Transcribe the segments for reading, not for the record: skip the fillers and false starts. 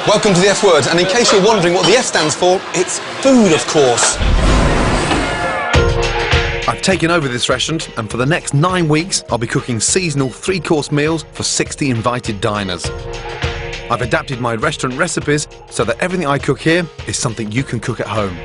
Welcome to the F word, and in case you're wondering what the F stands for, it's food, of course. I've taken over this restaurant, and for the next 9 weeks, I'll be cooking seasonal 3-course meals for 60 invited diners. I've adapted my restaurant recipes so that everything I cook here is something you can cook at home.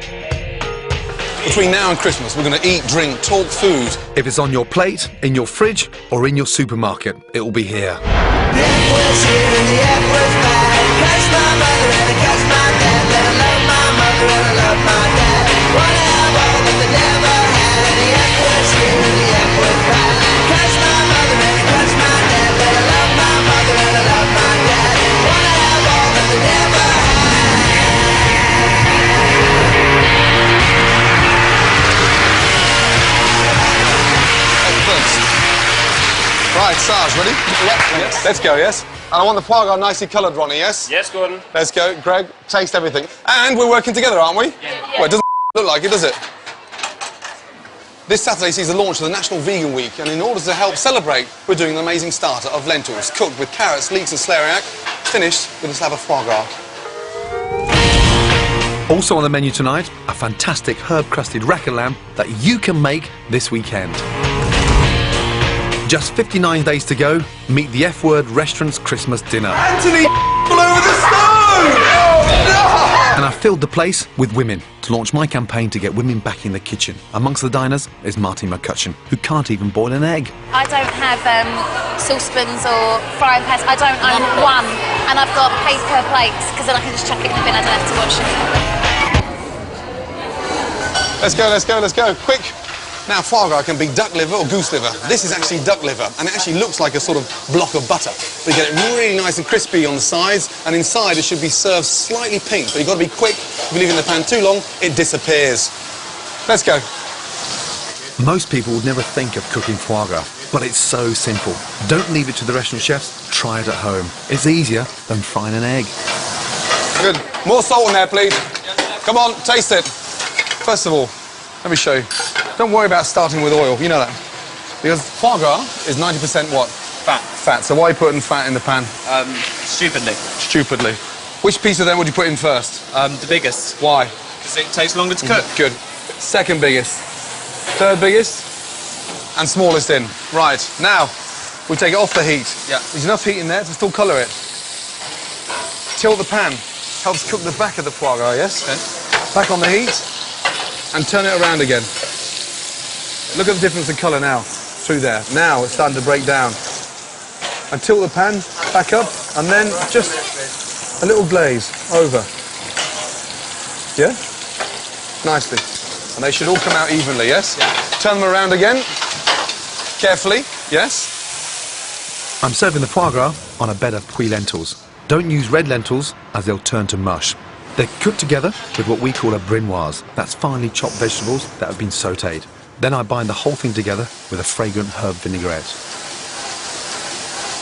Between now and Christmas, we're going to eat, drink, talk food. If it's on your plate, in your fridge, or in your supermarket, it will be here. The F word's here and the F word's back. Catch my mother and I catch my dad. Let I love my mother and I love my dad. Wanna have all that they never had. The F word's here and the F word's back. Catch my mother and I catch my dad. Let I love my mother and I love my dad. Wanna have all that they never had. Right, Sarge, ready? Yep. Yes. Let's go, yes? And I want the foie gras nicely coloured, Ronnie, yes? Yes, Gordon. Let's go. Greg, taste everything. And we're working together, aren't we? Yeah. Well, it doesn't look like it, does it? This Saturday sees the launch of the National Vegan Week, and in order to help celebrate, we're doing an amazing starter of lentils, cooked with carrots, leeks and celeriac, finished with a slab of foie gras. Also on the menu tonight, a fantastic herb-crusted rack and lamb that you can make this weekend. Just 59 days to go, meet the F Word Restaurant's Christmas dinner. Anthony all over the stone! Oh, no! And I filled the place with women to launch my campaign to get women back in the kitchen. Amongst the diners is Martine McCutcheon, who can't even boil an egg. I don't have saucepans or frying pans. I don't own one. And I've got paper plates, because then I can just chuck it in the bin. I don't have to wash it. Let's go, let's go, let's go. Quick. Now, foie gras can be duck liver or goose liver. This is actually duck liver, and it actually looks like a sort of block of butter. We get it really nice and crispy on the sides, and inside it should be served slightly pink, but you've got to be quick. If you leave it in the pan too long, it disappears. Let's go. Most people would never think of cooking foie gras, but it's so simple. Don't leave it to the restaurant chefs, try it at home. It's easier than frying an egg. Good. More salt in there, please. Come on, taste it. First of all, let me show you. Don't worry about starting with oil, you know that. Because foie gras is 90% what? Fat. Fat. So why are you putting fat in the pan? Stupidly. Stupidly. Which piece of them would you put in first? The biggest. Why? Because it takes longer to cook. Good. Second biggest. Third biggest. And smallest in. Right. Now, we take it off the heat. Yeah. There's enough heat in there to still colour it. Tilt the pan. Helps cook the back of the foie gras, yes? Okay. Back on the heat. And turn it around again. Look at the difference in colour now, through there. Now it's starting to break down. And tilt the pan back up, and then just a little glaze over. Yeah? Nicely. And they should all come out evenly, yes? Yeah. Turn them around again. Carefully, yes? I'm serving the foie gras on a bed of puy lentils. Don't use red lentils, as they'll turn to mush. They're cooked together with what we call a brunoise. That's finely chopped vegetables that have been sautéed. Then I bind the whole thing together with a fragrant herb vinaigrette.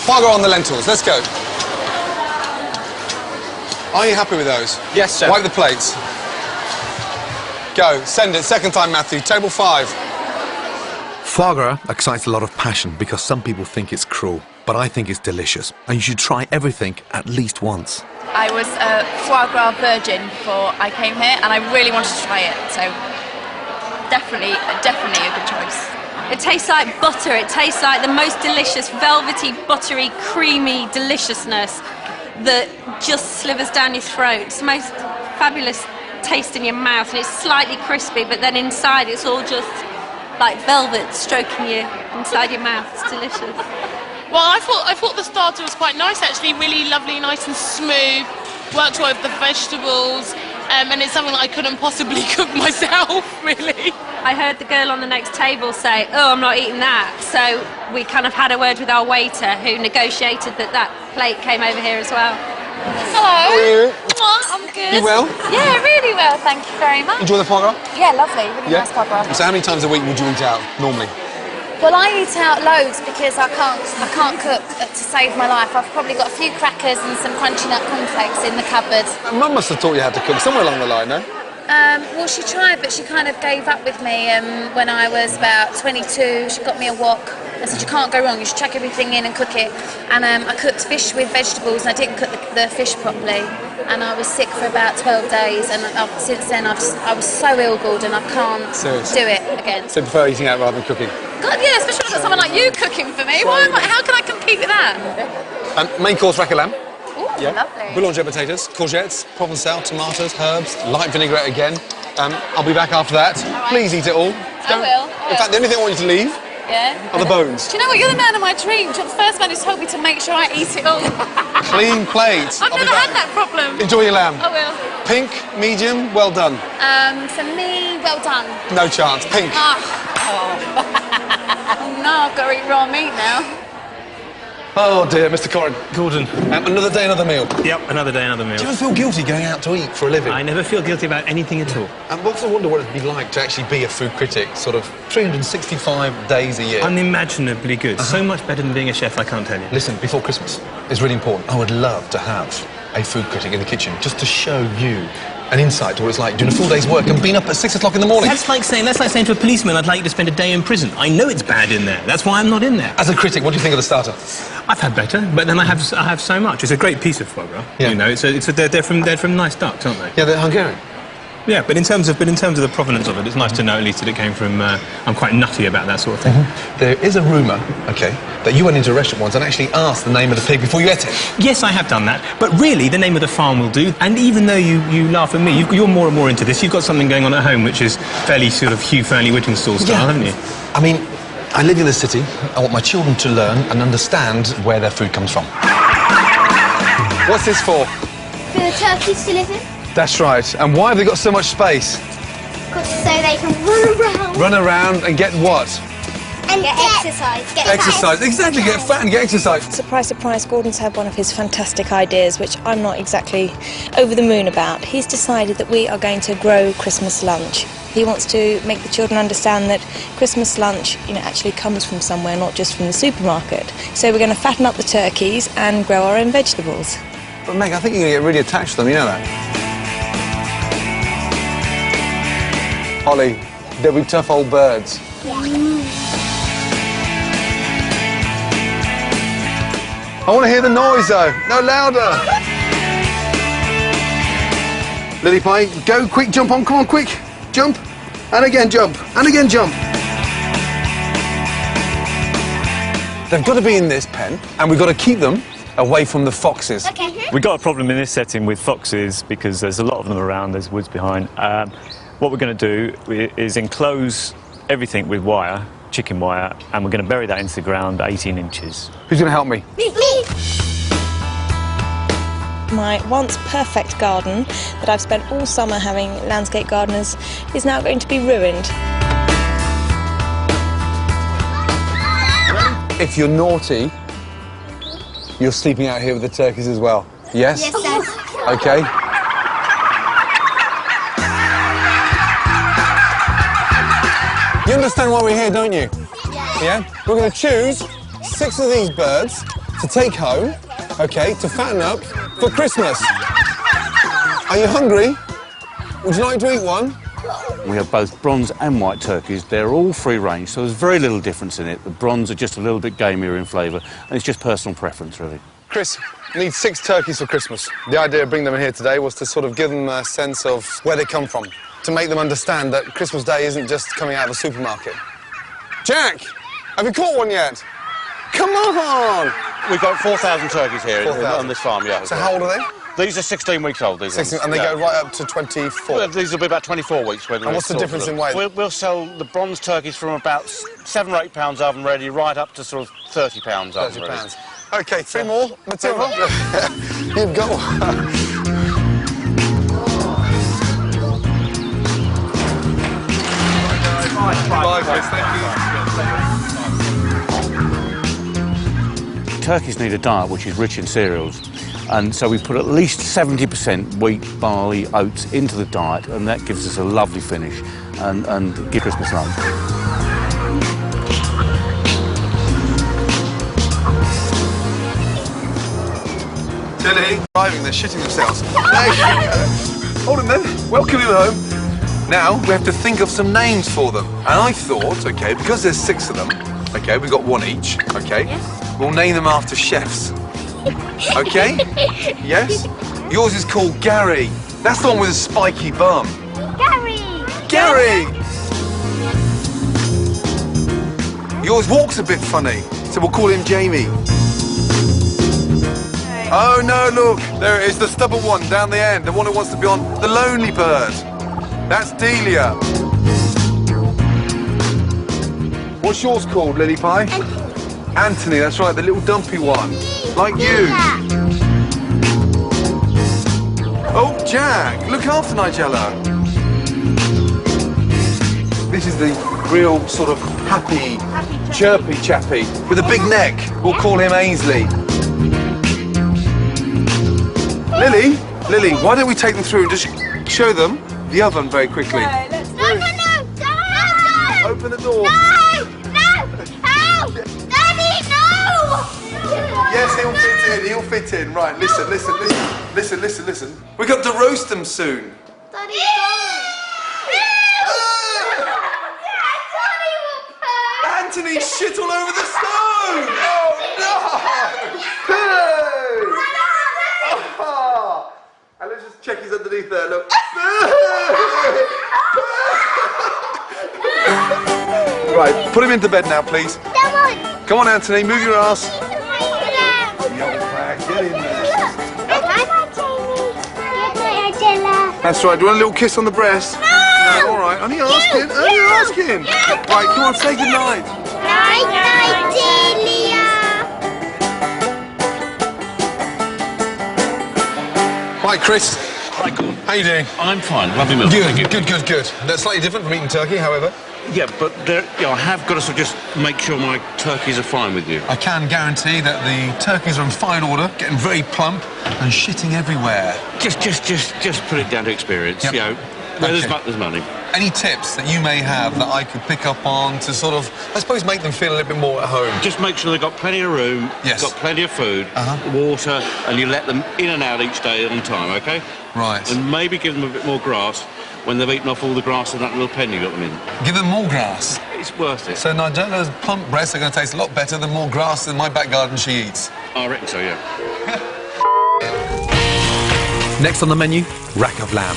Foie gras on the lentils, let's go. Are you happy with those? Yes, chef. Wipe the plates. Go, send it. Second time, Matthew. Table 5. Foie gras excites a lot of passion because some people think it's cruel, but I think it's delicious. And you should try everything at least once. I was a foie gras virgin before I came here, and I really wanted to try it, so definitely a good choice. It tastes like butter. It tastes like the most delicious, velvety, buttery, creamy deliciousness that just slithers down your throat. It's the most fabulous taste in your mouth, and it's slightly crispy, but then inside it's all just like velvet stroking you inside your mouth. It's delicious. Well, I thought the starter was quite nice, actually, really lovely, nice and smooth, worked well with the vegetables, and it's something that I couldn't possibly cook myself, really. I heard the girl on the next table say, "Oh, I'm not eating that," so we kind of had a word with our waiter who negotiated that plate came over here as well. Hello. How are you? I'm good. You well? Yeah, really well, thank you very much. Enjoy the foie gras? Yeah, lovely, really nice foie gras. So how many times a week would you eat out, normally? Well, I eat out loads because I can't cook to save my life. I've probably got a few crackers and some crunchy nut cornflakes in the cupboard. Mum must have taught you how to cook somewhere along the line, no? Well, she tried, but she kind of gave up with me when I was about 22. She got me a wok I said, you can't go wrong, you should chuck everything in and cook it. And I cooked fish with vegetables, and I didn't cook the fish properly. And I was sick for about 12 days, and since then I was so ill, Gordon, I can't do it again. So you prefer eating out rather than cooking? God, yeah, especially when I've got someone like you cooking for me. How can I compete with that? Main course, rack of lamb. Ooh, lovely. Boulanger potatoes, courgettes, provençal, tomatoes, herbs, light vinaigrette again. I'll be back after that. Please eat it all. I will. In fact, the only thing I want you to leave are the bones. Do you know what? You're the man of my dreams. You're the first man who's told me to make sure I eat it all. Clean plate. I've never had that problem. Enjoy your lamb. I will. Pink, medium, well done. For me, well done. No chance. Pink. Oh no, I've got to eat raw meat now. Oh dear, Mr. Coren. Gordon. Another day, another meal. Yep, another day, another meal. Do you ever feel guilty going out to eat for a living? I never feel guilty about anything at all. And I wonder what it'd be like to actually be a food critic, sort of 365 days a year. Unimaginably good. So much better than being a chef, I can't tell you. Listen, before Christmas, it's really important. I would love to have a food critic in the kitchen, just to show you an insight to what it's like doing a full day's work and being up at 6 o'clock in the morning. That's like saying to a policeman, I'd like you to spend a day in prison. I know it's bad in there. That's why I'm not in there. As a critic, what do you think of the starter? I've had better, but then I have so much. It's a great piece of foie gras. Yeah. You know, they're from nice ducks, aren't they? Yeah, they're Hungarian. Yeah, but in terms of the provenance of it, it's nice to know at least that it came from. I'm quite nutty about that sort of thing. There is a rumour, okay, that you went into a restaurant once and actually asked the name of the pig before you ate it. Yes, I have done that, but really the name of the farm will do. And even though you laugh at me, you're more and more into this. You've got something going on at home which is fairly sort of Hugh Fearnley-Whittingstall style, haven't you? I mean, I live in the city. I want my children to learn and understand where their food comes from. What's this for? For the turkeys to live in. That's right. And why have they got so much space? So they can run around. Run around and get what? And get exercise. Get Exercise. Exactly, get fat and get exercise. Surprise, surprise, Gordon's had one of his fantastic ideas, which I'm not exactly over the moon about. He's decided that we are going to grow Christmas lunch. He wants to make the children understand that Christmas lunch, actually comes from somewhere, not just from the supermarket. So we're going to fatten up the turkeys and grow our own vegetables. But Meg, I think you're going to get really attached to them, you know that? Holly, they'll be tough old birds. I want to hear the noise, though. No louder. Lily Pie, go, quick, jump on, come on, quick. Jump, and again jump, and again jump. They've got to be in this pen, and we've got to keep them away from the foxes. Okay. We've got a problem in this setting with foxes because there's a lot of them around, there's woods behind. What we're going to do is enclose everything with wire, chicken wire, and we're going to bury that into the ground 18 inches. Who's going to help me? Me. My once perfect garden that I've spent all summer having landscape gardeners is now going to be ruined. If you're naughty, you're sleeping out here with the turkeys as well. Yes? Yes, Dad. Okay. You understand why we're here, don't you? Yeah? We're going to choose 6 of these birds to take home, okay, to fatten up for Christmas. Are you hungry? Would you like to eat one? We have both bronze and white turkeys. They're all free range, so there's very little difference in it. The bronze are just a little bit gamier in flavour, and it's just personal preference, really. Chris needs 6 turkeys for Christmas. The idea of bringing them in here today was to sort of give them a sense of where they come from, to make them understand that Christmas Day isn't just coming out of a supermarket. Jack, have you caught one yet? Come on! We've got 4,000 turkeys here 4,000. on this farm, yeah. So how old are they? These are 16 weeks old, these 16, ones. and they Yeah. go right up to 24. Well, these will be about 24 weeks. And what's the difference in weight? We'll sell the bronze turkeys from about 7 or 8 pounds oven ready right up to sort of 30 pounds oven ready. 30 pounds. OK, 3 more. Matilda, you've got one. Bye, Chris. Thank you. Turkeys need a diet which is rich in cereals, and so we put at least 70% wheat, barley, oats into the diet, and that gives us a lovely finish and give Christmas lunch. Tilly, driving, they're shitting themselves. Hold on then. Welcome you home. Now we have to think of some names for them. And I thought, OK, because there's 6 of them, Okay, we've got one each. Okay. We'll name them after chefs. Okay? Yes? Yours is called Gary. That's the one with a spiky bum. Gary! Yours walks a bit funny, so we'll call him Jamie. Oh no, look, there it is, the stubborn one down the end, the one who wants to be on The Lonely Bird. That's Delia. What's yours called, Lily Pie? Anthony, that's right, the little dumpy one. Like you. Oh, Jack, look after Nigella. This is the real sort of happy, chirpy chappy with a big neck. We'll call him Ainsley. Lily, why don't we take them through and just show them the oven very quickly? No, Open the door. Help! Daddy, no! Yes, he'll fit in. Right, listen. We've got to roast them soon. Daddy, Anthony shit all over the stone! Oh no! Oh. And let's just check he's underneath there, look. Right, put him into bed now, please. Come on, Anthony, move your ass. Get in there. That's right, do you want a little kiss on the breast? No, all right, only asking. Right, come on, say goodnight. Night, Delia. Right, Chris. Hi, Gordon. How you doing? I'm fine. Lovely meal. Thank you. Good. That's slightly different from eating turkey, however. Yeah, but I have got to sort of just make sure my turkeys are fine with you. I can guarantee that the turkeys are in fine order, getting very plump and shitting everywhere. Just put it down to experience. Yep. You know, where there's money. Any tips that you may have that I could pick up on to sort of, I suppose, make them feel a little bit more at home? Just make sure they've got plenty of room, Yes. got plenty of food, water, and you let them in and out each day on time, OK? Right. And maybe give them a bit more grass when they've eaten off all the grass in that little pen you got them in. Give them more grass. It's worth it. So Nigella's plump breasts are going to taste a lot better than more grass in my back garden she eats. I reckon so, yeah. Next on the menu, rack of lamb.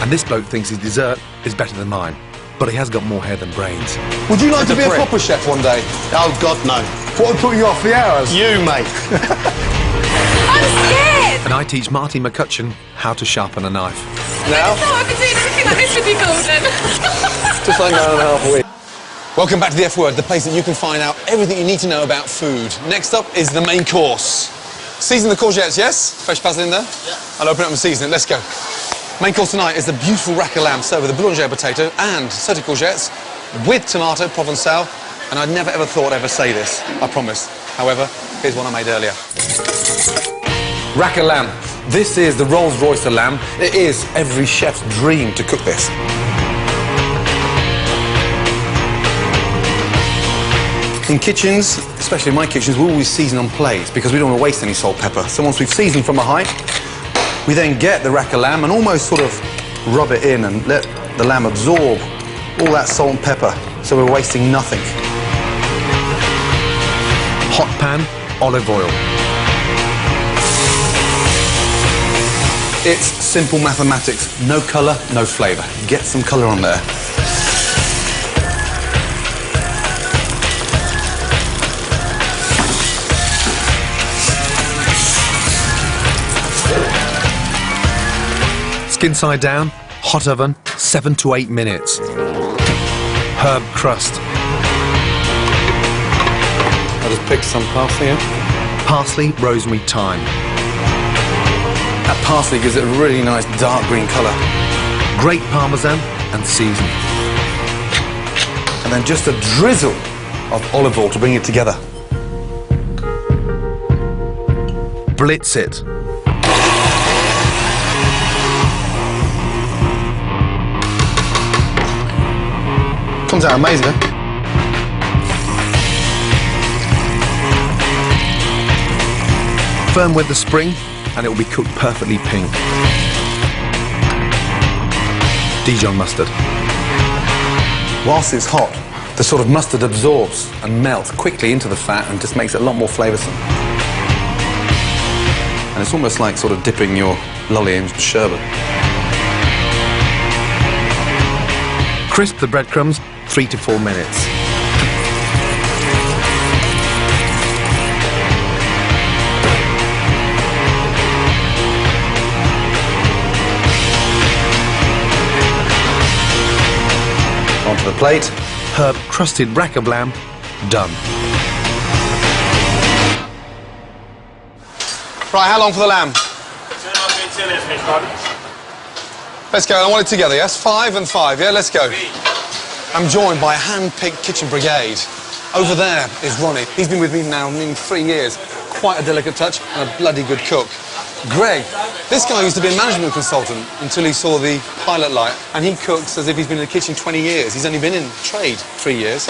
And this bloke thinks his dessert is better than mine, but he has got more hair than brains. Would you like to be a proper chef one day? Oh, God, no. What would put you off the hours? You, mate. I'm scared! And I teach Martine McCutcheon how to sharpen a knife. Now? Oh, I've been doing everything like this with you, Gordon. Just like an hour and a half a week. Welcome back to the F Word, the place that you can find out everything you need to know about food. Next up is the main course. Season the courgettes, yes? Fresh basil in there? Yeah. I'll open it up and season it. Let's go. Main course tonight is the beautiful rack of lamb served with a boulanger potato and sauté courgettes with tomato provençal. And I'd never ever thought I'd ever say this, I promise. However, here's one I made earlier. Rack of lamb. This is the Rolls Royce of lamb. It is every chef's dream to cook this. In kitchens, especially my kitchens, we always season on plates because we don't want to waste any salt, pepper. So once we've seasoned from a height, we then get the rack of lamb and almost sort of rub it in and let the lamb absorb all that salt and pepper, so we're wasting nothing. Hot pan, olive oil. It's simple mathematics. No colour, no flavour. Get some colour on there. Skin side down, hot oven, 7 to 8 minutes. Herb crust. I'll just pick some parsley in. Parsley, rosemary, thyme. That parsley gives it a really nice dark green colour. Great parmesan and seasoning. And then just a drizzle of olive oil to bring it together. Blitz it. Comes out amazing, eh? Firm with the spring, and it will be cooked perfectly pink. Dijon mustard. Whilst it's hot, The sort of mustard absorbs and melts quickly into the fat and just makes it a lot more flavoursome. And it's almost like sort of dipping your lolly in sherbet. Crisp the breadcrumbs, 3 to 4 minutes. Onto the plate. Herb crusted rack of lamb, done. Right, how long for the lamb? 2.5 minutes. Let's go, I want it together, yes? 5 and 5, yeah, let's go. I'm joined by a hand-picked kitchen brigade. Over there is Ronnie. He's been with me now nearly 3 years. Quite a delicate touch and a bloody good cook. Greg, this guy used to be a management consultant until he saw the pilot light, and he cooks as if he's been in the kitchen 20 years. He's only been in trade 3 years.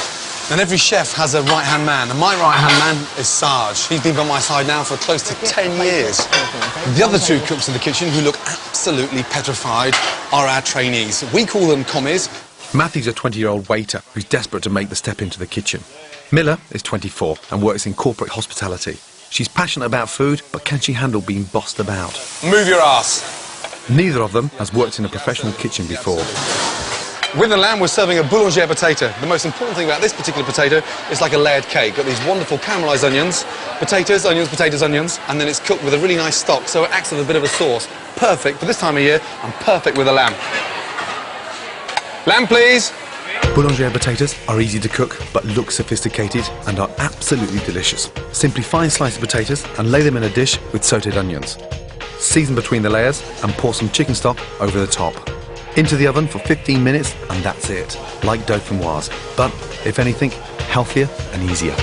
And every chef has a right-hand man, and my right-hand man is Sarge. He's been by my side now for close to 10 years. The other two cooks in the kitchen, who look absolutely petrified, are our trainees. We call them commies. Matthew's a 20-year-old waiter who's desperate to make the step into the kitchen. Miller is 24 and works in corporate hospitality. She's passionate about food, but can she handle being bossed about? Move your ass. Neither of them has worked in a professional kitchen before. With the lamb, we're serving a boulanger potato. The most important thing about this particular potato is like a layered cake. Got these wonderful caramelised onions, potatoes, onions, and then it's cooked with a really nice stock, so it acts as a bit of a sauce. Perfect for this time of year, and perfect with a lamb. Lamb, please. Boulanger potatoes are easy to cook, but look sophisticated and are absolutely delicious. Simply fine slice of potatoes and lay them in a dish with sautéed onions. Season between the layers and pour some chicken stock over the top. Into the oven for 15 minutes and that's it, like dauphinoise, but if anything, healthier and easier.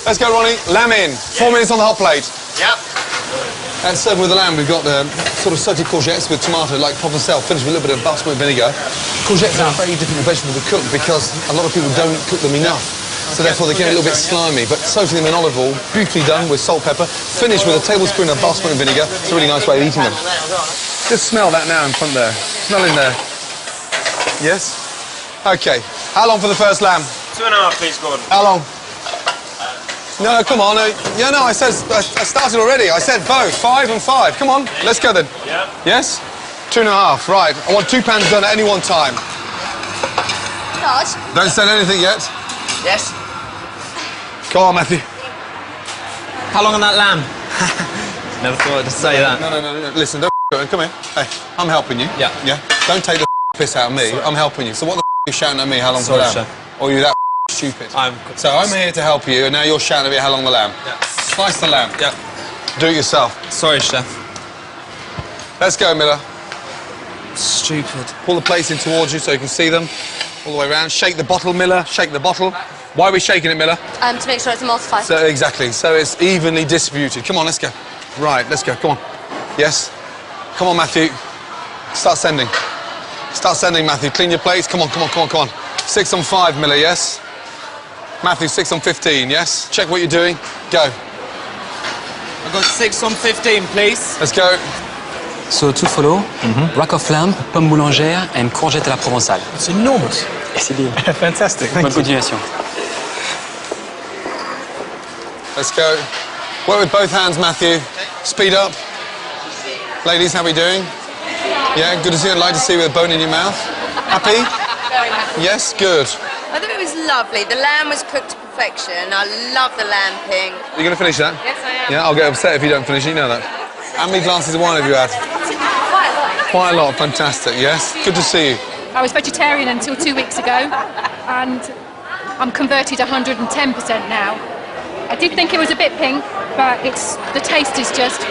Let's go, Ronnie. Lamb in. 4 minutes on the hot plate. Yep. And serving with the lamb, we've got sort of sauté courgettes with tomato, like provençal, finished with a little bit of balsamic vinegar. Courgettes are a very difficult vegetable to cook because a lot of people don't cook them enough. So therefore they get a little bit slimy, but sauté them in olive oil, beautifully done with salt, pepper, finished with a tablespoon of balsamic vinegar. It's a really nice way of eating them. Just smell that now in front there. Smell in there. Yes? Okay. How long for the first lamb? 2.5, please, Gordon. How long? No, come on. Yeah, no, I started already. I said both, 5 and 5. Come on, let's go then. Yeah. Yes? 2.5, right. I want 2 pans done at any one time. Sarge? Don't send anything yet. Yes. Go on, Matthew. How long on that lamb? Never thought I'd say that. No. Listen, don't come here. Hey, I'm helping you. Yeah. Yeah? Don't take the piss out of me. Sorry. I'm helping you. So what the are you shouting at me? How long Sorry, the lamb? chef. Or are you that stupid? So I'm here to help you, and now you're shouting at me how long the lamb. Yeah. Slice the lamb. Yeah. Do it yourself. Sorry, chef. Let's go, Miller. Stupid. Pull the plates in towards you so you can see them all the way around. Shake the bottle, Miller. Shake the bottle. Why are we shaking it, Miller? To make sure it's emulsified. So, exactly. So it's evenly distributed. Come on, let's go. Right, let's go. Come on. Yes. Come on, Matthew. Start sending. Start sending, Matthew. Clean your plates. Come on. 6 on 5, Miller, yes? Matthew, 6 on 15, yes? Check what you're doing. Go. I've got 6 on 15, please. Let's go. So to follow, rack of lamb, pomme boulangère and courgette à la provençale. It's enormous. Et c'est bien. Fantastic. Bonne continuation. Let's go. Work with both hands, Matthew. Speed up. Ladies, how are we doing? Yeah, good to see you. I'd like to see you with a bone in your mouth. Happy? Very happy. Yes, good. I thought it was lovely. The lamb was cooked to perfection. I love the lamping. You're going to finish that? Yes, I am. Yeah, I'll get upset if you don't finish it, you know that. How many glasses of wine have you had? Quite a lot. Quite a lot, fantastic, yes? Good to see you. I was vegetarian until 2 weeks ago, and I'm converted 110% now. I did think it was a bit pink, but the taste is just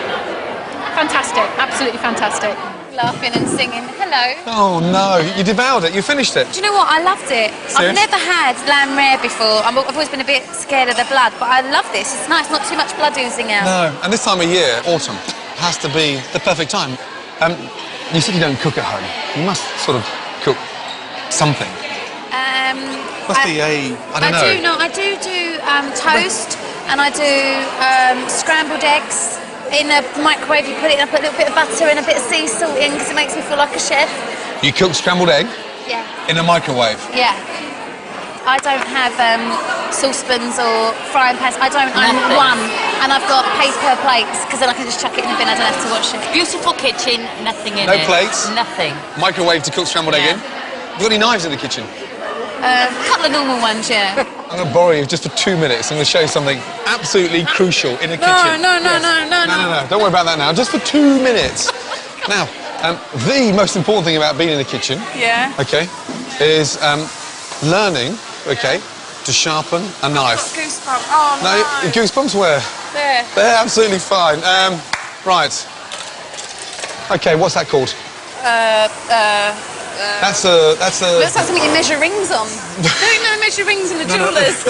fantastic, absolutely fantastic. Laughing and singing, hello. Oh no, you devoured it, you finished it. Do you know what, I loved it. Serious? I've never had lamb rare before. I've always been a bit scared of the blood, but I love this. It's nice, not too much blood oozing out. No, and this time of year, autumn, has to be the perfect time. You said you don't cook at home. You must sort of cook something. Must be I don't know. I do toast, and I do scrambled eggs. In a microwave, you put it in, I put a little bit of butter and a bit of sea salt in because it makes me feel like a chef. You cook scrambled egg? Yeah. In a microwave? Yeah. I don't have saucepans or frying pans. I don't own one. And I've got paper plates, because then I can just chuck it in the bin. I don't have to wash it. Beautiful kitchen, nothing in No it. plates? Nothing. Microwave to cook scrambled egg in? You got any knives in the kitchen? A couple of normal ones, yeah. I'm going to borrow you just for 2 minutes. I'm going to show you something absolutely crucial in the kitchen. No. No. Don't worry about that now. Just for 2 minutes. Now, the most important thing about being in the kitchen, okay, is learning, okay, to sharpen a knife. Goosebumps. Oh, no. Goosebumps where? There. They're absolutely fine. Right. Okay, what's that called? That's a... Looks like something you measure rings on. Don't know, measure rings in the jewellers.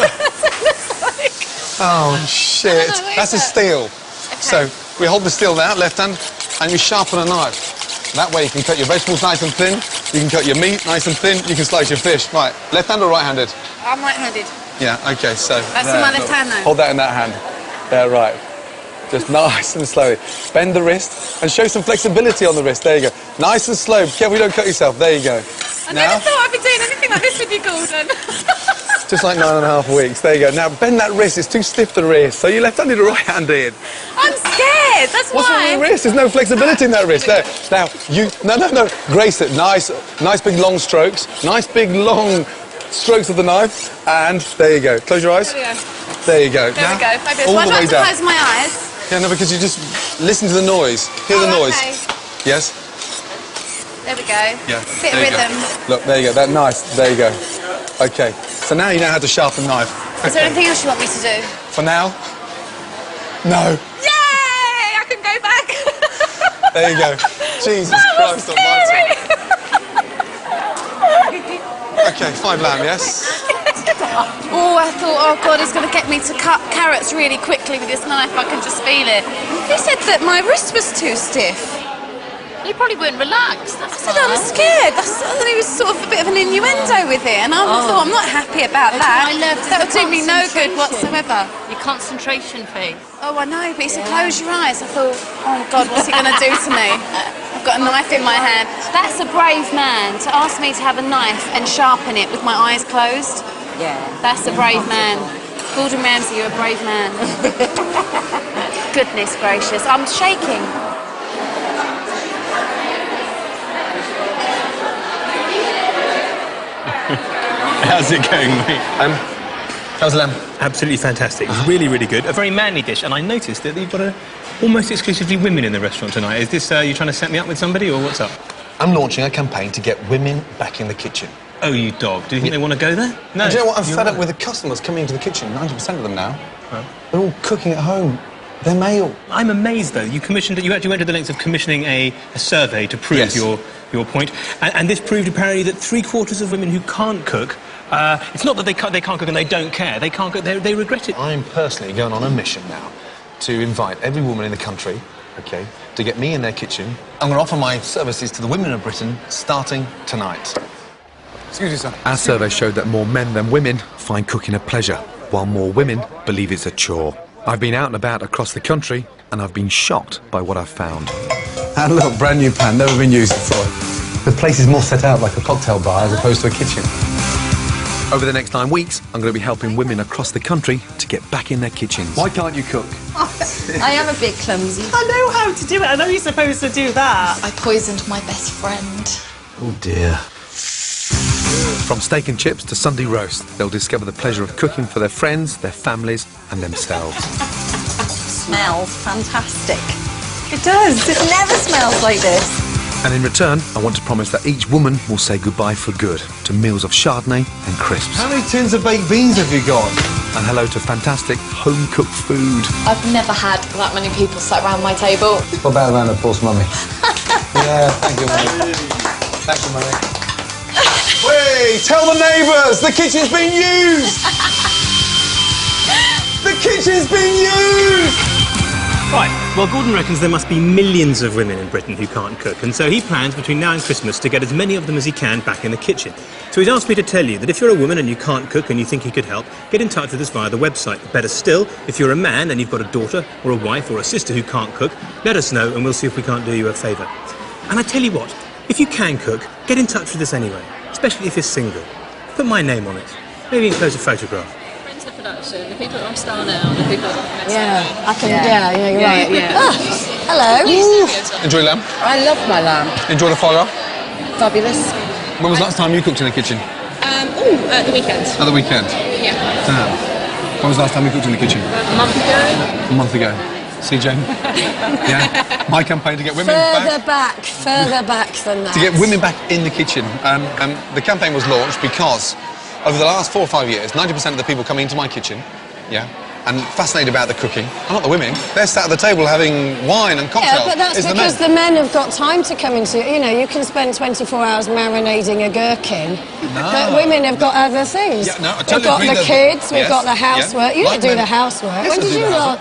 Oh, shit. That's a steel. Okay. So, we hold the steel out, left hand, and we sharpen a knife. That way you can cut your vegetables nice and thin, you can cut your meat nice and thin, you can slice your fish. Right, left-handed or right-handed? I'm right-handed. Yeah, okay, so... That's in my left hand, though. Hold that in that hand. There, right. Just nice and slowly. Bend the wrist and show some flexibility on the wrist. There you go. Nice and slow. Be careful you don't cut yourself. There you go. I never thought I'd be doing anything like this with you, Gordon. Just like 9.5 weeks. There you go. Now, bend that wrist. It's too stiff, the wrist. So you left-handed or right-handed? I'm scared. That's What's wrong with the wrist? There's no flexibility in that wrist. There. Now, you... No. Grace it. Nice big, long strokes. Nice big, long strokes of the knife. And there you go. Close your eyes. There you go. There we go. Fabulous. All Well, the I'd way like to down. close my eyes. Yeah, no, because you just listen to the noise. Hear the noise. Okay. Yes? There we go. Yeah. Bit of there you rhythm. go. Look, there you go. That nice. There you go. Okay. So now you know how to sharpen a knife. Is there anything else you want me to do? For now? No. Yay! I can go back. There you go. Jesus Christ almighty. Okay, 5 lamb, yes? Oh, I thought, oh God, he's going to get me to cut carrots really quickly with this knife. I can just feel it. He said that my wrist was too stiff. You probably weren't relaxed. I said I'm scared. I thought he was sort of a bit of an innuendo with it, and I thought I'm not happy about that. That would do me no good whatsoever. Your concentration face. Oh, I know, but he said close your eyes. I thought, oh God, what's he going to do to me? I've got a knife in my hand. That's a brave man to ask me to have a knife and sharpen it with my eyes closed. Yeah. That's a brave man. Gordon Ramsay, you're a brave man. Goodness gracious, I'm shaking. How's it going, mate? How's the lamb? Absolutely fantastic. It's really, really good. A very manly dish, and I noticed that you've got almost exclusively women in the restaurant tonight. Is this, you trying to set me up with somebody, or what's up? I'm launching a campaign to get women back in the kitchen. Oh, you dog. Do you think they want to go there? No. And do you know what? I'm You're fed up right. with the customers coming into the kitchen. 90% of them now. They're all cooking at home. They're male. I'm amazed, though. You actually went to the lengths of commissioning a survey to prove your point. And this proved, apparently, that 3/4 of women who can't cook, it's not that they can't cook and they don't care. They can't cook, they regret it. I'm personally going on a mission now to invite every woman in the country, okay, to get me in their kitchen. I'm going to offer my services to the women of Britain starting tonight. Excuse me, sir. Our survey showed that more men than women find cooking a pleasure, while more women believe it's a chore. I've been out and about across the country, and I've been shocked by what I've found. And look, brand new pan, never been used before. The place is more set out like a cocktail bar as opposed to a kitchen. Over the next 9 weeks, I'm going to be helping women across the country to get back in their kitchens. Why can't you cook? I am a bit clumsy. I know how to do it. I know you're supposed to do that. I poisoned my best friend. Oh dear. From steak and chips to Sunday roast, they'll discover the pleasure of cooking for their friends, their families, and themselves. Smells fantastic. It does. It never smells like this. And in return, I want to promise that each woman will say goodbye for good to meals of Chardonnay and crisps. How many tins of baked beans have you got? And hello to fantastic home-cooked food. I've never had that many people sat around my table. What about around the poor's mummy? Yeah, thank you, mummy. Thank you, mummy. Wait, tell the neighbours, the kitchen's been used! The kitchen's been used! Right, well, Gordon reckons there must be millions of women in Britain who can't cook, and so he plans between now and Christmas to get as many of them as he can back in the kitchen. So he's asked me to tell you that if you're a woman and you can't cook and you think he could help, get in touch with us via the website. Better still, if you're a man and you've got a daughter or a wife or a sister who can't cook, let us know and we'll see if we can't do you a favour. And I tell you what, if you can cook, get in touch with us anyway. especially if you're single. Put my name on it. Maybe enclose a photograph. Friends of the production, the people on Star now, the people that Yeah, I can. Yeah, you're right. Yeah. Ah, hello. Enjoy lamb? I love my lamb. Enjoy the foie gras? Fabulous. When was the last time you cooked in the kitchen? At the weekend. At the weekend? Yeah. Damn. When was the last time you cooked in the kitchen? A month ago. A month ago. See, Jane? Yeah. My campaign to get women Further back than that. To get women back in the kitchen. The campaign was launched because over the last 4 or 5 years, 90% of the people coming into my kitchen, and fascinated about the cooking, are not the women. They're sat at the table having wine and cocktails. Yeah, but that's It's because the men have got time to come into. You know, you can spend 24 hours marinading a gherkin, but women have got other things. Yeah, no, I we've totally got agree the kids, we've yes, got the housework. You Like don't do men. the housework. Yes, When I did do you the lot?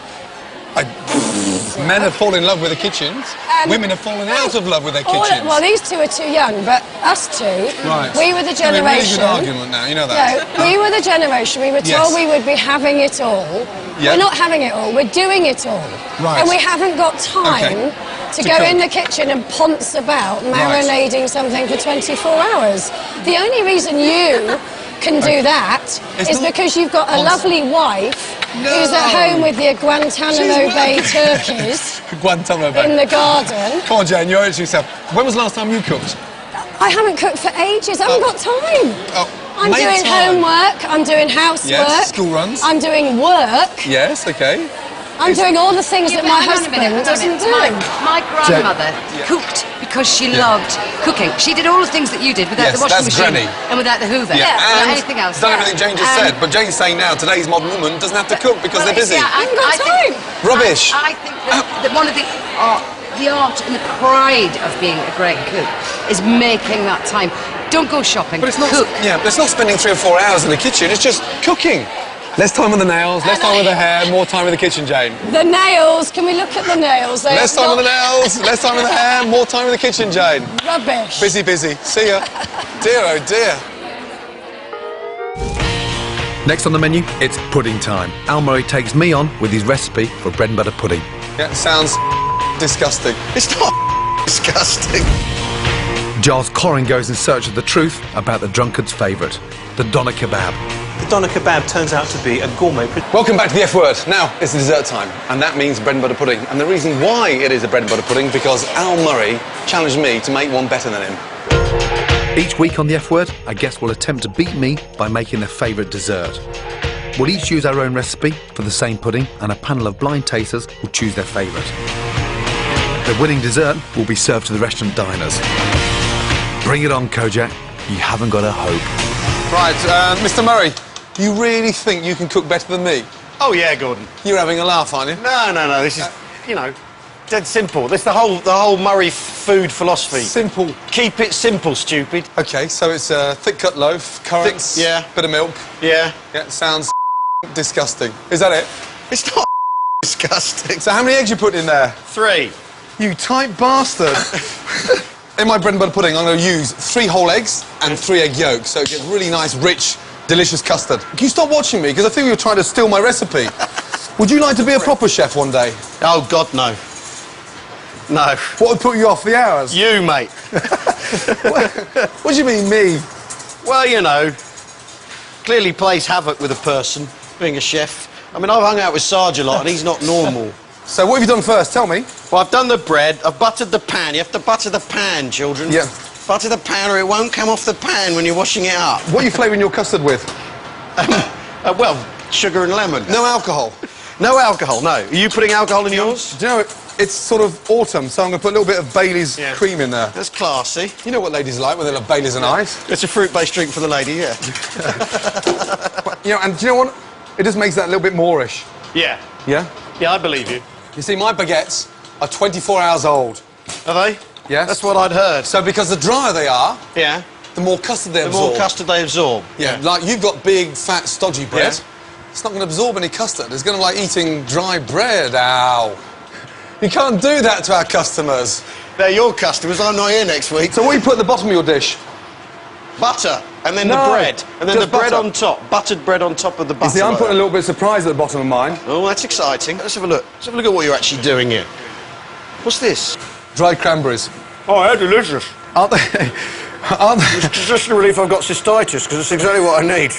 Men have fallen in love with the kitchens. Women have fallen out of love with their kitchens. Well, these two are too young, but us two, Right. we were the It's gonna be a generation. really good argument now, you know that. No, we were the generation. We were told Yes. we would be having it all. Yeah. We're not having it all. We're doing it all. Right. And we haven't got time to go cook. in the kitchen and ponce about Right. marinading something for 24 hours. The only reason you can do that It's is not because you've got a ponce. lovely wife who's at No. home with your Guantanamo She's Bay not. turkeys Guantanamo Bay. in the garden. Come on, Jane, you owe it to yourself. When was the last time you cooked? I haven't cooked for ages. I haven't got time. Oh, I'm make doing time. homework. I'm doing housework. Yes, school runs. I'm doing work. Yes, okay. I'm doing all the things that my husband doesn't do. My grandmother cooked because she loved cooking. She did all the things that you did without the washing that's machine Granny. and without the Hoover, Yeah, without and anything else. done everything Jane just said, but Jane's saying now today's modern woman doesn't have to cook because they're busy. I think, Rubbish. I think that one of the art and the pride of being a great cook is making that time. Don't go shopping. But it's not. Cook. Yeah, but it's not spending 3 or 4 hours in the kitchen. It's just cooking. Less time with the nails, less time with the hair, more time with the kitchen, Jane. The nails. Can we look at the nails? They Less have time with the got nails, less time with the hair, more time with the kitchen, Jane. Rubbish. Busy, busy. See ya. Dear, oh dear. Next on the menu, it's pudding time. Al Murray takes me on with his recipe for bread and butter pudding. Yeah, it sounds disgusting. It's not disgusting. Giles Coren goes in search of the truth about the drunkard's favourite, the doner kebab. The doner kebab turns out to be a gourmet. Welcome back to the F word. Now, it's dessert time, and that means bread and butter pudding. And the reason why it is a bread and butter pudding, because Al Murray challenged me to make one better than him. Each week on the F word, a guest will attempt to beat me by making their favourite dessert. We'll each use our own recipe for the same pudding, and a panel of blind tasters will choose their favourite. The winning dessert will be served to the restaurant diners. Bring it on, Kojak. You haven't got a hope. Right, Mr. Murray, you really think you can cook better than me? Oh yeah, Gordon. You're having a laugh, aren't you? No. This is, you know, dead simple. This is the whole Murray food philosophy. Simple. Keep it simple, stupid. Okay, so it's a thick cut loaf, currants, bit of milk. Yeah. Yeah, sounds disgusting. Is that it? It's not disgusting. So how many eggs you put in there? 3. You tight bastard. In my bread and butter pudding, I'm going to use 3 whole eggs and 3 egg yolks, so it gets really nice, rich, delicious custard. Can you stop watching me? Because I think you're trying to steal my recipe. Would you like to be a proper chef one day? Oh, God, no. No. What would put you off the hours? You, mate. What do you mean, me? Well, you know, clearly plays havoc with a person, being a chef. I mean, I've hung out with Sarge a lot, and he's not normal. So what have you done first? Tell me. Well, I've done the bread. I've buttered the pan. You have to butter the pan, children. Yeah. Butter the pan or it won't come off the pan when you're washing it up. What are you flavouring your custard with? Well, sugar and lemon. No alcohol? No alcohol, no. Are you putting alcohol in yours? Do you know, it's sort of autumn, so I'm going to put a little bit of Bailey's cream in there. That's classy. You know what ladies like when they love Bailey's and ice? It's a fruit-based drink for the lady, yeah. You know, and do you know what? It just makes that a little bit moreish. Yeah. Yeah? Yeah, I believe you. You see, my baguettes are 24 hours old. Are they? Yes. That's what I'd heard. So because the drier they are, yeah, the more custard they absorb. The more custard they absorb. Yeah, like you've got big, fat, stodgy bread. Yeah. It's not going to absorb any custard. It's going to be like eating dry bread. Ow. You can't do that to our customers. They're your customers. I'm not here next week. So what do you put at the bottom of your dish? Butter. And then No, the bread. And then the just bread butter. on top. Buttered bread on top of the butter. You see, I'm like putting a that. little bit of surprise at the bottom of mine. Oh, that's exciting. Let's have a look. Let's have a look at what you're actually doing here. What's this? Dried cranberries. Oh, they're delicious. Aren't they? It's just a relief I've got cystitis, because it's exactly what I need.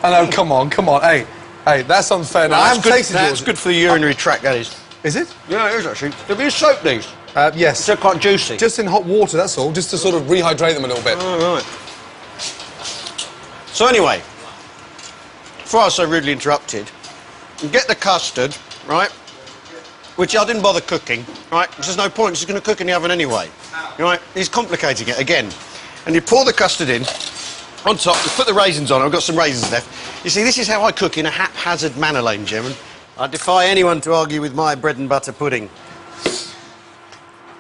I know, come on. Hey, that's unfair. Now, I haven't tasted yours. That's good for the urinary tract, that is. Is it? Yeah, it is, actually. Have you soaked these? Yes. They're quite juicy. Just in hot water, that's all, just to sort of rehydrate them a little bit. Oh, right. So anyway, before I was so rudely interrupted, you get the custard, right, which I didn't bother cooking, right, because there's no point, it's going to cook in the oven anyway, right? He's complicating it again. And you pour the custard in, on top, you put the raisins on, I've got some raisins left. You see, this is how I cook in a haphazard manner, ladies and gentlemen. I defy anyone to argue with my bread and butter pudding.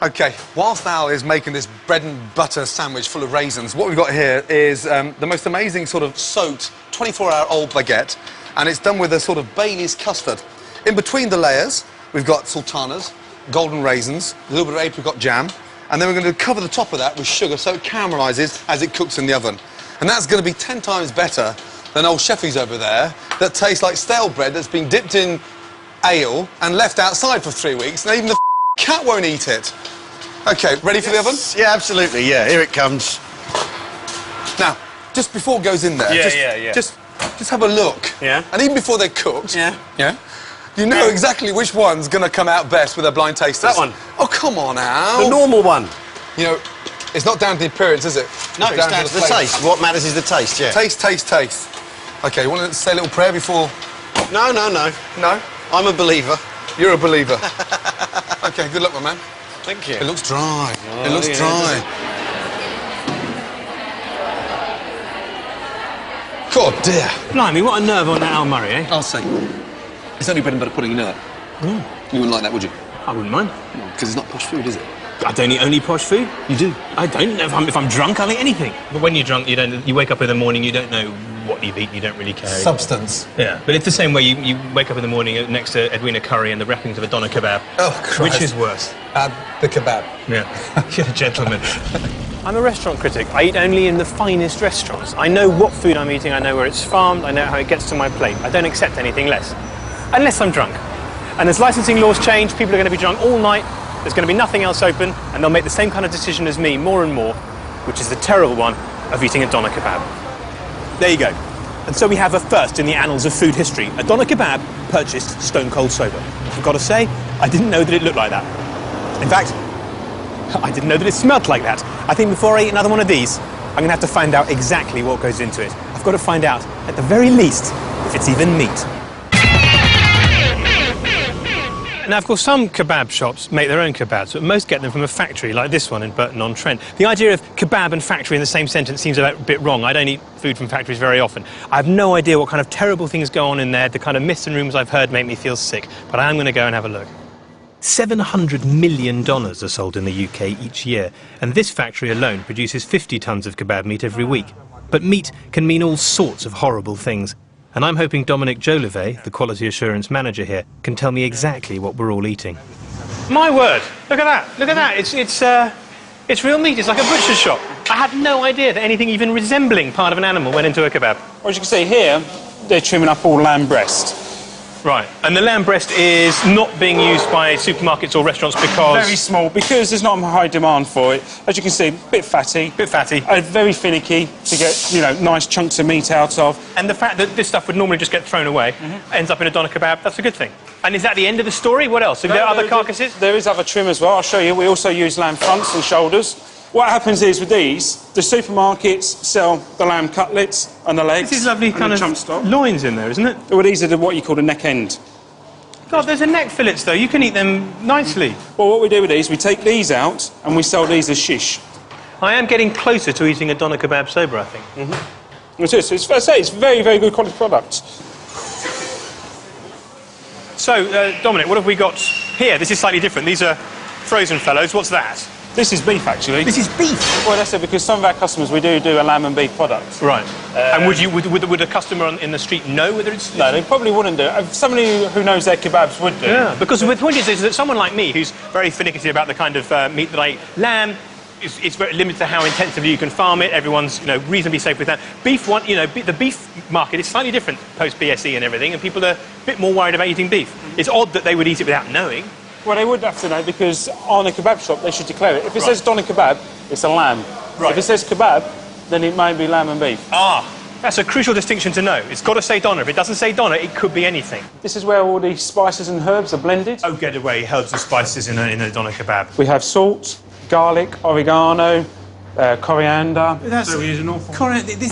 OK, whilst Al is making this bread and butter sandwich full of raisins, what we've got here is the most amazing sort of soaked 24-hour-old baguette, and it's done with a sort of Bailey's custard. In between the layers, we've got sultanas, golden raisins, a little bit of apricot jam, and then we're going to cover the top of that with sugar so it caramelises as it cooks in the oven. And that's going to be 10 times better than old Sheffy's over there that tastes like stale bread that's been dipped in ale and left outside for 3 weeks, and even the cat won't eat it. OK, ready for the oven? Yeah, absolutely, yeah. Here it comes. Now, just before it goes in there, just have a look. Yeah. And even before they're cooked, yeah, you know exactly which one's going to come out best with a blind taster. That one. Oh, come on, Al. The normal one. You know, it's not down to the appearance, is it? No, it's down to the taste. What matters is the taste, yeah. Taste. OK, you want to say a little prayer before... No. No? I'm a believer. You're a believer. OK, good luck, my man. Thank you. It looks dry. Oh, it looks dry. God dear. Blimey, what a nerve on that Al Murray, eh? I'll say. It's only bread and butter pudding, you know that. You wouldn't like that, would you? I wouldn't mind. Because it's not posh food, is it? I don't eat only posh food. You do? I don't. If I'm drunk, I'll eat anything. But when you're drunk, you wake up in the morning, you don't know what you've eaten, you don't really care. Substance. Yeah, but it's the same way you wake up in the morning next to Edwina curry and the wrappings of a doner kebab. Oh, Christ. Which is worse? The kebab. Yeah. You're a gentleman. I'm a restaurant critic. I eat only in the finest restaurants. I know what food I'm eating, I know where it's farmed, I know how it gets to my plate. I don't accept anything less. Unless I'm drunk. And as licensing laws change, people are going to be drunk all night, there's going to be nothing else open, and they'll make the same kind of decision as me more and more, which is the terrible one of eating a doner kebab. There you go. And so we have a first in the annals of food history. A doner kebab purchased stone cold sober. I've got to say, I didn't know that it looked like that. In fact, I didn't know that it smelled like that. I think before I eat another one of these, I'm going to have to find out exactly what goes into it. I've got to find out, at the very least, if it's even meat. Now, of course, some kebab shops make their own kebabs, but most get them from a factory, like this one in Burton-on-Trent. The idea of kebab and factory in the same sentence seems a bit wrong. I don't eat food from factories very often. I have no idea what kind of terrible things go on in there. The kind of myths and rumours I've heard make me feel sick. But I am going to go and have a look. $700 million are sold in the UK each year, and this factory alone produces 50 tonnes of kebab meat every week. But meat can mean all sorts of horrible things. And I'm hoping Dominic Jolivet, the quality assurance manager here, can tell me exactly what we're all eating. My word! Look at that! Look at that! It's real meat. It's like a butcher's shop. I had no idea that anything even resembling part of an animal went into a kebab. Well, as you can see here, they're trimming up all lamb breast. Right. And the lamb breast is not being used by supermarkets or restaurants because... Very small, because there's not a high demand for it. As you can see, a bit fatty. Bit fatty. Very finicky to get, you know, nice chunks of meat out of. And the fact that this stuff would normally just get thrown away, ends up in a doner kebab, that's a good thing. And is that the end of the story? What else? Are there other carcasses? There is other trim as well. I'll show you. We also use lamb fronts and shoulders. What happens is with these, the supermarkets sell the lamb cutlets and the legs. This is lovely kind of loins in there, isn't it? Well, these are what you call the neck end. God, there's a neck fillets, though. You can eat them nicely. Well, what we do with these, we take these out and we sell these as shish. I am getting closer to eating a doner kebab sober, I think. It is. It's fair to say, it's very, very good quality product. So, Dominic, what have we got here? This is slightly different. These are frozen fellows. What's that? This is beef, actually. This is beef? Well, that's it, because some of our customers, we do a lamb and beef product. Right. And would a customer in the street know whether it's... No, they probably wouldn't do it. Somebody who knows their kebabs would do. Yeah, because the point is that someone like me, who's very finicky about the kind of meat that I eat, lamb, it's very limited to how intensively you can farm it. Everyone's, reasonably safe with that. Beef, the beef market is slightly different post-BSE and everything, and people are a bit more worried about eating beef. It's odd that they would eat it without knowing. Well, they would have to know, because on a kebab shop, they should declare it. If it says doner kebab, it's a lamb. Right. If it says kebab, then it may be lamb and beef. Ah, that's a crucial distinction to know. It's got to say doner. If it doesn't say doner, it could be anything. This is where all the spices and herbs are blended. Oh, get away, herbs and spices in a doner kebab. We have salt, garlic, oregano, coriander. So we use an awful...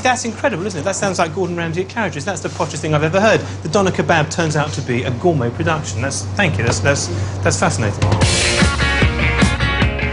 That's incredible, isn't it? That sounds like Gordon Ramsay at Carriages. That's the poshest thing I've ever heard. The doner kebab turns out to be a gourmet production. Thank you. That's fascinating.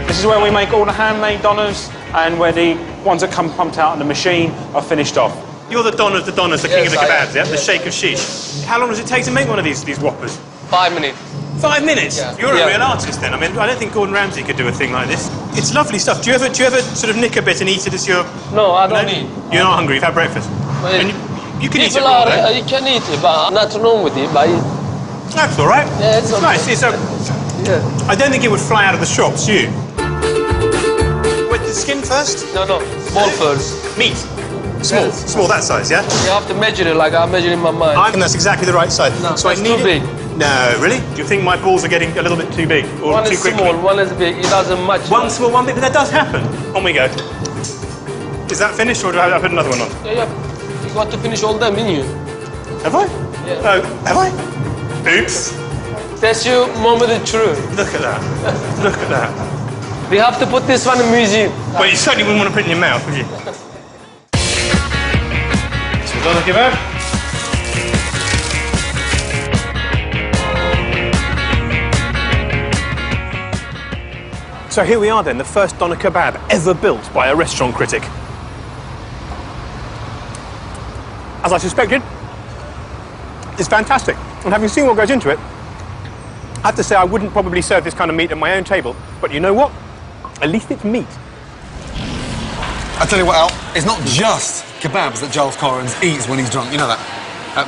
This is where we make all the handmade doners and where the ones that come pumped out in the machine are finished off. You're the king of the kebabs, yeah? The Sheikh of Shish. How long does it take to make one of these whoppers? 5 minutes. 5 minutes? Yeah. You're a real artist then. I mean, I don't think Gordon Ramsay could do a thing like this. It's lovely stuff. Do you ever sort of nick a bit and eat it as you're... No, I don't eat. You're not hungry, you've had breakfast. Well, you can eat it raw, though. You can eat it, but nothing wrong with it. But that's all right. Yeah, it's okay. Nice. Yeah. I don't think it would fly out of the shops, you? With the skin first? No, small first. Meat? Small? Yes. Small, that size, yeah? You have to measure it like I measure in my mind. I think that's exactly the right size. No, so that's I need too big. No, really? Do you think my balls are getting a little bit too big? Or One too is quickly? small, one is big. It doesn't match. One small, one big, but that does happen. On we go. Is that finished, or do I put another one on? Yeah. You got to finish all them, didn't you? Have I? Yeah. Oh, have I? Oops. That's your moment of truth. Look at that. Look at that. We have to put this one in a museum. Well, you certainly wouldn't want to put it in your mouth, would you? So, doner kebab. So here we are then, the first doner kebab ever built by a restaurant critic. As I suspected, it's fantastic. And having seen what goes into it, I have to say I wouldn't probably serve this kind of meat at my own table, but you know what? At least it's meat. I tell you what, Al, it's not just kebabs that Giles Coren eats when he's drunk, you know that.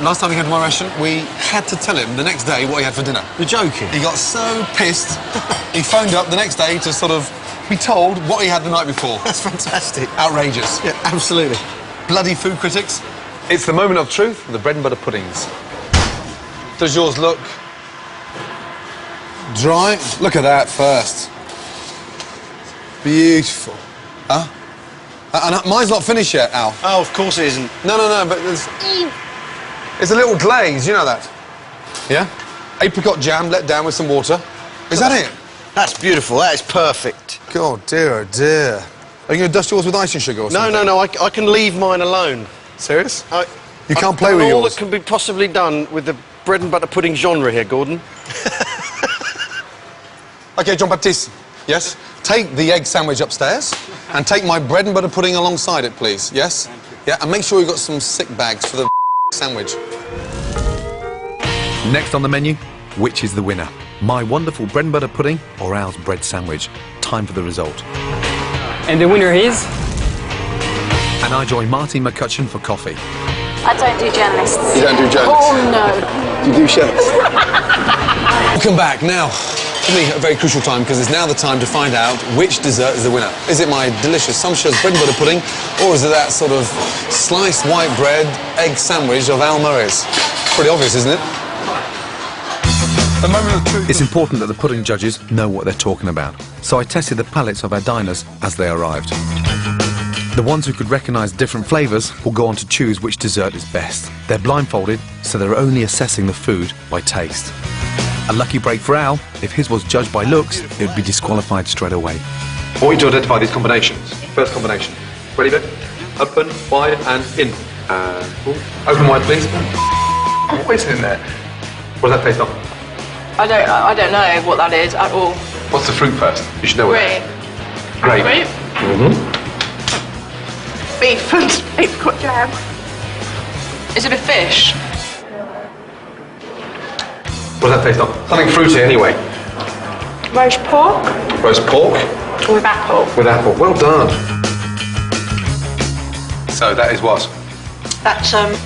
Last time he came to my restaurant, we had to tell him the next day what he had for dinner. You're joking? He got so pissed, he phoned up the next day to sort of be told what he had the night before. That's fantastic. Outrageous. Yeah, absolutely. Bloody food critics. It's the moment of truth with the bread and butter puddings. Does yours look dry? Look at that first. Beautiful. Huh? And mine's not finished yet, Al. Oh, of course it isn't. No, but there's... It's a little glaze, you know that? Yeah? Apricot jam let down with some water. Is that it? That's beautiful. That is perfect. God, dear, oh dear. Are you going to dust yours with icing sugar or something? No. I can leave mine alone. Serious? You can't play with all yours? that can be possibly done with the bread and butter pudding genre here, Gordon. OK, Jean-Baptiste. Yes? Take the egg sandwich upstairs and take my bread and butter pudding alongside it, please. Yes? Yeah, and make sure you've got some sick bags for the sandwich. Next on the menu, which is the winner? My wonderful bread and butter pudding or Al's bread sandwich? Time for the result. And the winner is... And I join Martine McCutcheon for coffee. I don't do journalists. You don't do journalists? Oh, no. You do chefs. Welcome back. Now, for me, a very crucial time, because it's now the time to find out which dessert is the winner. Is it my delicious sumptuous bread and butter pudding, or is it that sort of sliced white bread egg sandwich of Al Murray's? Pretty obvious, isn't it? The moment of truth. It's important that the pudding judges know what they're talking about, so I tested the palates of our diners as they arrived. The ones who could recognise different flavours will go on to choose which dessert is best. They're blindfolded, so they're only assessing the food by taste. A lucky break for Al. If his was judged by looks, it would be disqualified straight away. I want you to identify these combinations. First combination. Ready, Vic? Open, wide, and in. Open wide, please. What is in there? What does that taste of? I don't know what that is at all. What's the fruit first? You should know what it is. Grape. Grape. Beef and apricot jam. Is it a fish? What does that taste of? Something fruity anyway. Roast pork Roast pork with apple. with apple. Well done. So that is what? That's Apple.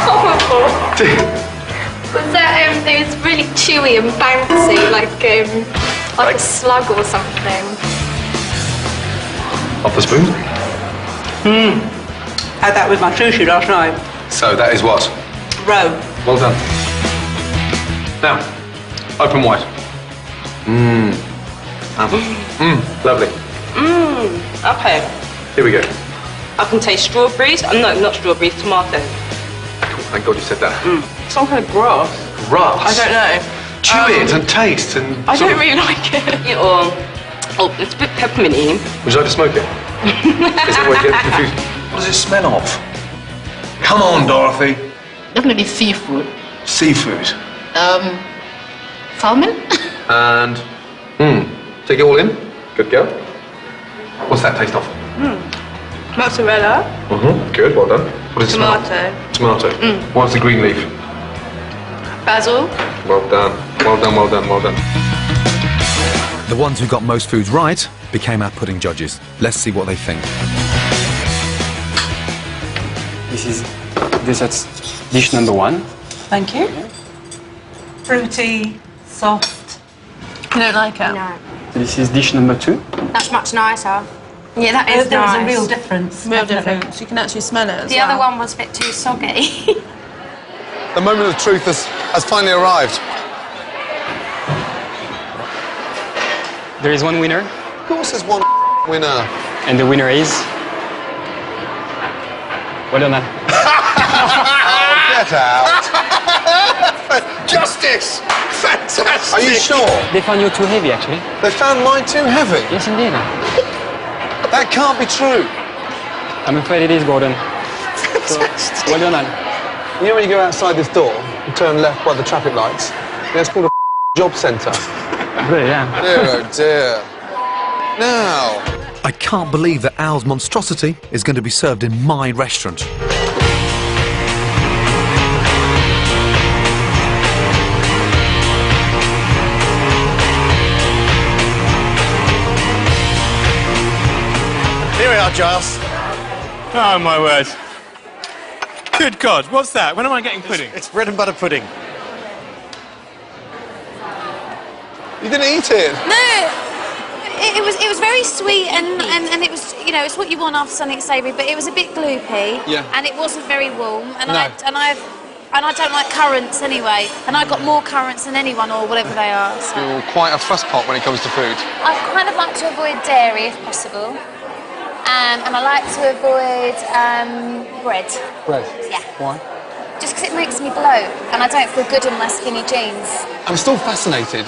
horrible. Was that it was really chewy and bouncy, like a slug or something. Off the spoon. Had that with my sushi last night. So that is what? Roe. Well done. Now, open wide. Lovely. Okay. Here we go. I can taste strawberries. No, not strawberries, tomato. Thank God you said that. Some kind of grass. Grass? I don't know. Chew it and taste and... I don't really like it. Or, oh, it's a bit pepperminty. Would you like to smoke it? Is it where you get confused? What does it smell of? Come on, Dorothy. Definitely seafood. Seafood. Salmon? And... Take it all in. Good girl. What's that taste of? Mozzarella. Good, well done. What does it smell of? Tomato. Tomato. What's the green leaf? Basil. Well done. Well done, well done, well done. The ones who got most foods right became our pudding judges. Let's see what they think. This is dessert dish number 1. Thank you. Fruity, soft. You don't like it? No. This is dish number 2. That's much nicer. Yeah, that is There was nice. a real difference. Real definitely. difference. You can actually smell it as The well. other one was a bit too soggy. The moment of truth has finally arrived. There is one winner, Of course there's one winner. and the winner is... Well done, Al. Get out. Justice! Fantastic! Are you sure? They found you too heavy, actually. They found mine too heavy? Yes, indeed. That can't be true. I'm afraid it is, Gordon. So, well done, Al. You know when you go outside this door and turn left by the traffic lights? That's called a job centre. Really, yeah. Dear, oh dear. Now... I can't believe that Al's monstrosity is going to be served in my restaurant. Here we are, Giles. Oh, my word. Good God, what's that? When am I getting pudding? It's bread and butter pudding. You didn't eat it? No, it was very sweet and it was, you know, it's what you want after something savoury, but it was a bit gloopy. Yeah. And it wasn't very warm. And No. I don't like currants anyway. And I got more currants than anyone or whatever they are. So. You're quite a fuss pot when it comes to food. I kind of like to avoid dairy if possible. And I like to avoid bread. Bread? Yeah. Why? Just because it makes me bloat and I don't feel good in my skinny jeans. I'm still fascinated,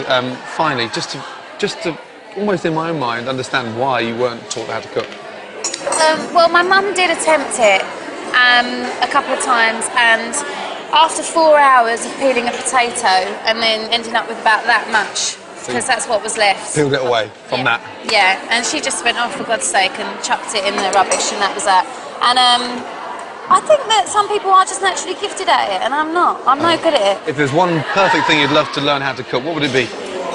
finally, just to almost in my own mind understand why you weren't taught how to cook. Well, my mum did attempt it a couple of times, and after 4 hours of peeling a potato and then ending up with about that much, because that's what was left. Peeled it away from that. Yeah, and she just went, oh, for God's sake, and chucked it in the rubbish, and that was that. And I think that some people are just naturally gifted at it, and I'm not. I'm no good at it. If there's one perfect thing you'd love to learn how to cook, what would it be?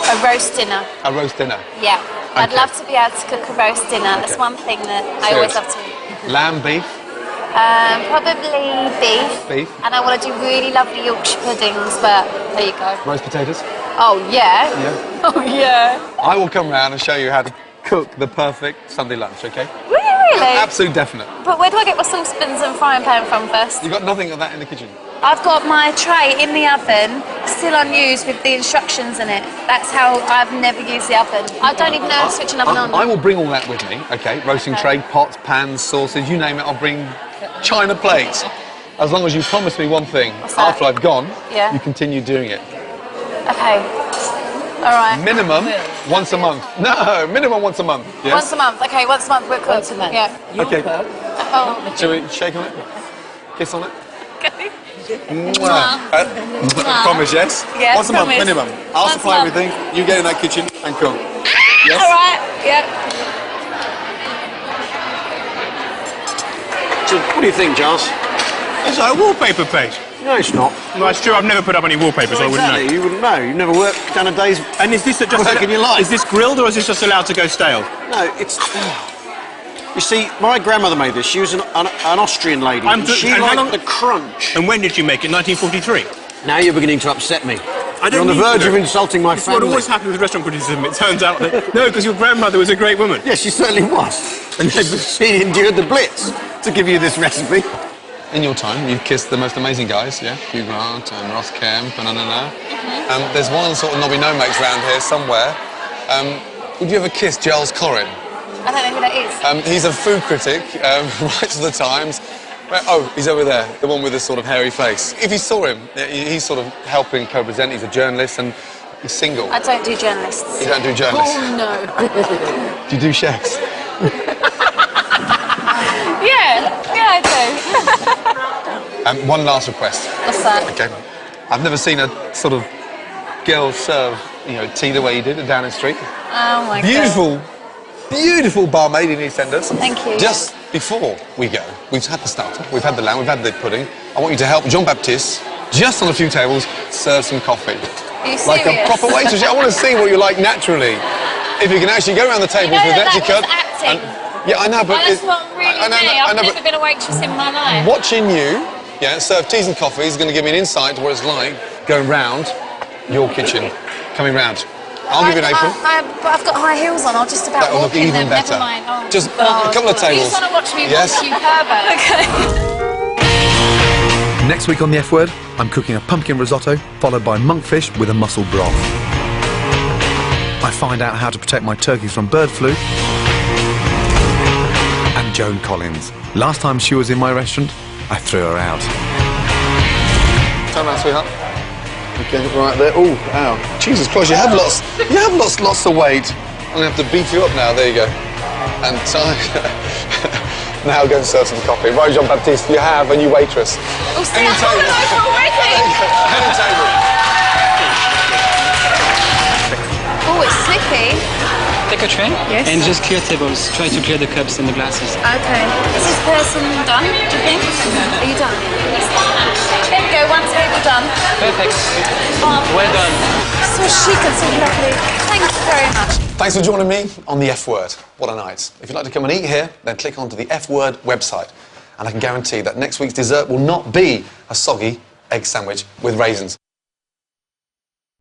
A roast dinner. A roast dinner. Yeah. I'd Okay. love to be able to cook a roast dinner. That's one thing that I always love to eat. Lamb, beef, Probably beef. beef, And I want to do really lovely Yorkshire puddings, but there you go. roast potatoes. Oh, yeah? Yeah. Oh, yeah. I will come round and show you how to cook the perfect Sunday lunch, okay? Really? Absolute definite. But where do I get my saucepans and frying pan from first? You've got nothing of that in the kitchen. I've got my tray in the oven, still unused with the instructions in it. That's how I've never used the oven. I don't even know how to switch an oven on. I will bring all that with me, okay? Roasting tray, pots, pans, sauces, you name it, I'll bring china plates. As long as you promise me one thing, What's that? after I've gone, Yeah. you continue doing it. Okay. All right. Minimum once a month. No, minimum once a month. Yes? Once a month. Okay, once a month we're cooked. Yeah. Okay. Oh. Shall we shake on it? Kiss on it? Okay. Mwah. Promise, yes? Yeah, Once a month, promise. minimum. I'll Once a supply month. everything. You get in that kitchen and cook. Yes? All right. Yeah. So, what do you think, Giles? It's like a wallpaper page. No, it's not. No, it's true. I've never put up any wallpaper, so I wouldn't know. Exactly, you wouldn't know. You've never worked done a day's And is this just work in your life. Is this grilled or is this just allowed to go stale? No, it's... You see, my grandmother made this. She was an Austrian lady. And she and how liked long- the crunch. And when did you make it? 1943. Now you're beginning to upset me. I don't You're on the need to verge of know. insulting my It's family. what always happens with restaurant criticism. It turns out that no, because your grandmother was a great woman. Yes, she certainly was. And she endured the Blitz to give you this recipe. In your time, you've kissed the most amazing guys, yeah? Hugh Grant and Ross Kemp and there's one sort of knobby no-makes around here somewhere. Would you ever kiss Giles Coren? I don't know who that is. He's a food critic, writes for the Times. Oh, he's over there, the one with the sort of hairy face. If you saw him, he's sort of helping co-present. He's a journalist and he's single. I don't do journalists. You don't do journalists? Oh, no. Do you do chefs? Yeah, I do. One last request. What's that? Okay. I've never seen a sort of girl serve, you know, tea the way you did at Downing Street. Oh, my Beautiful. God. Beautiful barmaid in EastEnders. Thank you. Just before we go, we've had the starter, we've had the lamb, we've had the pudding. I want you to help Jean-Baptiste, just on a few tables, serve some coffee. Are you serious? Like a proper waitress. I want to see what you're like naturally. If you can actually go around the tables with that etiquette. was acting. Yeah, I know, but that's not really me. I've never been a waitress in my life. watching you, serve teas and coffee is going to give me an insight to what it's like going round your kitchen, coming round. I'll give you an apron. But I've got high heels on. I'll just about That'll walk look in even them. better. Never mind. Oh, Just God. a couple of tables. You just want to watch me Yes. walk, you pervert. Okay. Next week on The F Word, I'm cooking a pumpkin risotto, followed by monkfish with a mussel broth. I find out how to protect my turkeys from bird flu. And Joan Collins. Last time she was in my restaurant, I threw her out. Turn around, sweetheart. Okay, right there. Oh, ow. Jesus Christ, you have lost of weight. I'm going to have to beef you up now. There you go. And now go and serve some coffee. Right, Jean-Baptiste, you have a new waitress. Oh, see, I'm falling over already. Any table. Oh, it's slippy. Take a tray and just clear tables. Try to clear the cups and the glasses. Okay. Is this person done, do you think? Are you done? There we go, one table done. Perfect. Oh, Well done. so chic and so lovely. Thank you very much. Thanks for joining me on The F Word. What a night. If you'd like to come and eat here, then click onto the F Word website. And I can guarantee that next week's dessert will not be a soggy egg sandwich with raisins.